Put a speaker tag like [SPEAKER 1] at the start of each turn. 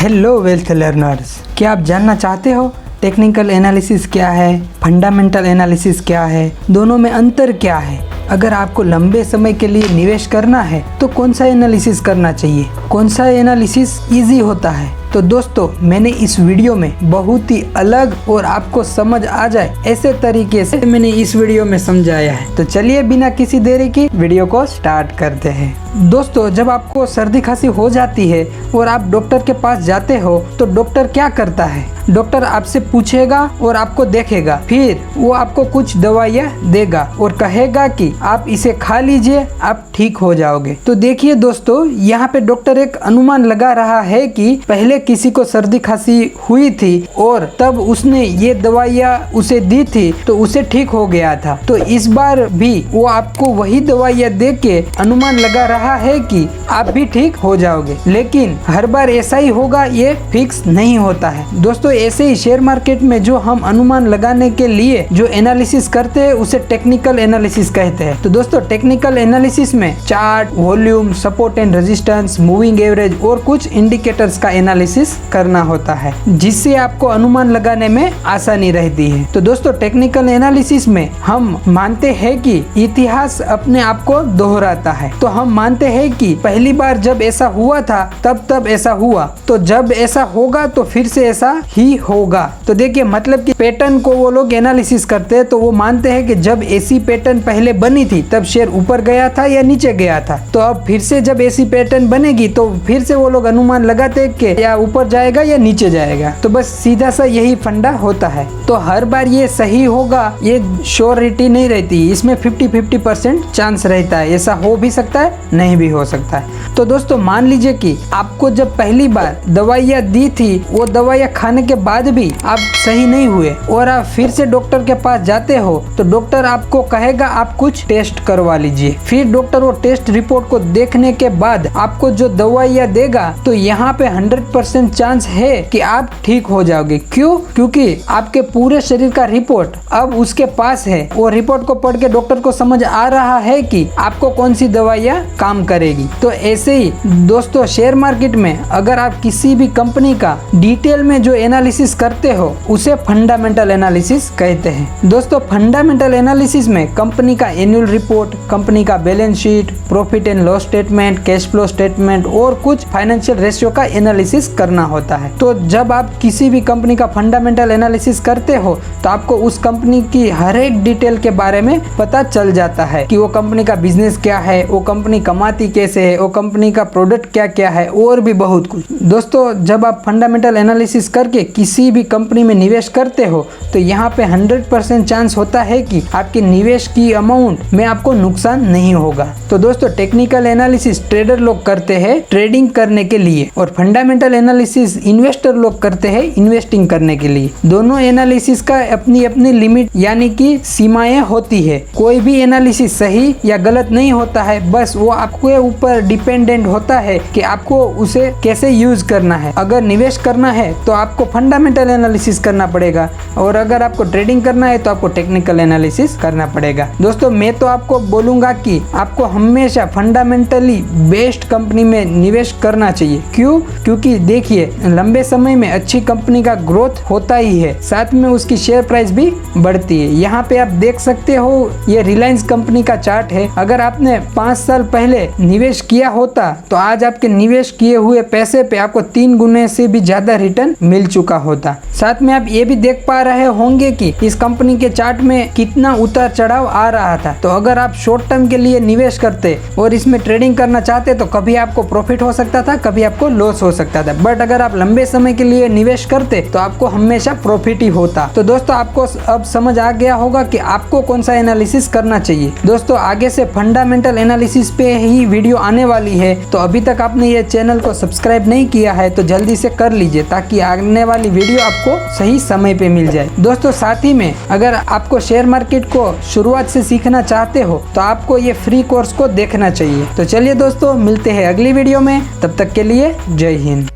[SPEAKER 1] Hello wealth learners, क्या आप जानना चाहते हो टेक्निकल एनालिसिस क्या है, फंडामेंटल एनालिसिस क्या है, दोनों में अंतर क्या है? अगर आपको लंबे समय के लिए निवेश करना है तो कौन सा एनालिसिस करना चाहिए, कौन सा एनालिसिस इजी होता है? तो दोस्तों, मैंने इस वीडियो में बहुत ही अलग और आपको समझ आ जाए ऐसे तरीके से मैंने इस वीडियो में समझाया है। तो चलिए बिना किसी देरी की वीडियो को स्टार्ट करते हैं। दोस्तों, जब आपको सर्दी खांसी हो जाती है और आप डॉक्टर के पास जाते हो तो डॉक्टर क्या करता है? डॉक्टर आपसे पूछेगा और आपको देखेगा, फिर वो आपको कुछ दवाइयाँ देगा और कहेगा कि आप इसे खा लीजिए, आप ठीक हो जाओगे। तो देखिए दोस्तों, यहाँ पे डॉक्टर एक अनुमान लगा रहा है कि पहले किसी को सर्दी खांसी हुई थी और तब उसने ये दवाइयाँ उसे दी थी तो उसे ठीक हो गया था। तो इस बार भी वो आपको वही दवाइयाँ दे के अनुमान लगा रहा है कि आप भी ठीक हो जाओगे, लेकिन हर बार ऐसा ही होगा ये फिक्स नहीं होता है। दोस्तों, ऐसे ही शेयर मार्केट में जो हम अनुमान लगाने के लिए जो एनालिसिस करते हैं उसे टेक्निकल एनालिसिस कहते हैं। तो दोस्तों, टेक्निकल एनालिसिस में chart, volume, support and resistance, moving average और कुछ इंडिकेटर्स का एनालिसिस करना होता है, जिससे आपको अनुमान लगाने में आसानी रहती है। तो दोस्तों, टेक्निकल एनालिसिस में हम मानते हैं कि इतिहास अपने आप को दोहराता है। तो हम मानते हैं कि पहली बार जब ऐसा हुआ था तब ऐसा हुआ, तो जब ऐसा होगा तो फिर से ऐसा ही होगा। तो देखिए, मतलब कि पैटर्न को वो लोग एनालिसिस करते हैं, तो वो मानते हैं कि जब ऐसी पैटर्न पहले बनी थी तब शेयर ऊपर गया था या नीचे गया था, तो अब फिर से जब ऐसी पैटर्न बनेगी तो फिर से वो लोग अनुमान लगाते हैं कि या ऊपर जाएगा या नीचे जाएगा। तो बस सीधा सा यही फंडा होता है। तो हर बार ये सही होगा ये श्योरिटी नहीं रहती, इसमें 50-50% चांस रहता है। ऐसा हो भी सकता है, नहीं भी हो सकता है। तो दोस्तों, मान लीजिए कि आपको जब पहली बार दवाइयाँ दी थी, वो दवाइयाँ खाने के बाद भी आप सही नहीं हुए और आप फिर से डॉक्टर के पास जाते हो तो डॉक्टर आपको कहेगा आप कुछ टेस्ट करवा लीजिए। फिर डॉक्टर वो टेस्ट रिपोर्ट को देखने के बाद आपको जो दवाइयाँ देगा, तो यहाँ पे 100% चांस है कि आप ठीक हो जाओगे। क्यों? क्योंकि आपके पूरे शरीर का रिपोर्ट अब उसके पास है। वो रिपोर्ट को पढ़ के डॉक्टर को समझ आ रहा है कि आपको कौन सी दवाइयाँ काम करेगी। तो ऐसे ही दोस्तों, शेयर मार्केट में अगर आप किसी भी कंपनी का डिटेल में जो एनालिसिस करते हो उसे फंडामेंटल एनालिसिस कहते हैं। दोस्तों, फंडामेंटल एनालिसिस में कंपनी का एनुअल रिपोर्ट, कंपनी का balance sheet, profit and loss statement, cash flow statement और कुछ फाइनेंशियल रेशियो का एनालिसिस करना होता है। तो जब आप किसी भी कंपनी का फंडामेंटल एनालिसिस करते हो तो आपको उस कंपनी की हर एक डिटेल के बारे में पता चल जाता है कि वो कंपनी का बिजनेस क्या है, वो कंपनी कमाती कैसे है, वो कंपनी का प्रोडक्ट क्या क्या है और भी बहुत कुछ। दोस्तों, जब आप फंडामेंटल एनालिसिस करके किसी भी कंपनी में निवेश करते हो तो यहाँ पे 100% चांस होता है कि आपके निवेश की अमाउंट में आपको नुकसान नहीं होगा। तो दोस्तों, टेक्निकल एनालिसिस ट्रेडर लोग करते हैं ट्रेडिंग करने के लिए और फंडामेंटल एनालिसिस इन्वेस्टर लोग करते हैं इन्वेस्टिंग करने के लिए। दोनों एनालिसिस का अपनी अपनी लिमिट यानी कि सीमाएं होती है। कोई भी एनालिसिस सही या गलत नहीं होता है, बस वो आपके ऊपर डिपेंडेंट होता है कि आपको उसे कैसे यूज करना है। अगर निवेश करना है तो आपको फंडामेंटल एनालिसिस करना पड़ेगा और अगर आपको ट्रेडिंग करना है तो आपको टेक्निकल एनालिसिस करना पड़ेगा। दोस्तों, मैं तो आपको बोलूंगा कि आपको हमेशा फंडामेंटली बेस्ट कंपनी में निवेश करना चाहिए। क्यों? क्योंकि देखिए, लंबे समय में अच्छी कंपनी का ग्रोथ होता ही है, साथ में उसकी शेयर प्राइस भी बढ़ती है। यहाँ पे आप देख सकते हो, ये रिलायंस कंपनी का चार्ट है। अगर आपने 5 साल पहले निवेश किया होता तो आज आपके निवेश किए हुए पैसे पे आपको 3 गुने से भी ज्यादा रिटर्न मिल चुका होता। साथ में आप ये भी देख पा रहे होंगे कि इस कंपनी के चार्ट में कितना उतार चढ़ाव आ रहा था। तो अगर आप शॉर्ट टर्म के लिए निवेश करते और इसमें ट्रेडिंग करना चाहते तो कभी आपको प्रॉफिट हो सकता था, कभी आपको लॉस हो सकता था। बट अगर आप लंबे समय के लिए निवेश करते तो आपको हमेशा प्रॉफिट ही होता। तो दोस्तों, आपको अब समझ आ गया होगा कि आपको कौन सा एनालिसिस करना चाहिए। दोस्तों, आगे से फंडामेंटल एनालिसिस पे ही वीडियो आने वाली है, तो अभी तक आपने ये चैनल को सब्सक्राइब नहीं किया है तो जल्दी से कर लीजिए ताकि आने वाली वीडियो आपको सही समय पे मिल जाए। दोस्तों, साथ ही में अगर आपको शेयर मार्केट को शुरुआत से सीखना चाहते हो तो आपको ये फ्री कोर्स को देखना चाहिए। तो चलिए दोस्तों, मिलते हैं अगली वीडियो में, तब तक के लिए जय हिंद।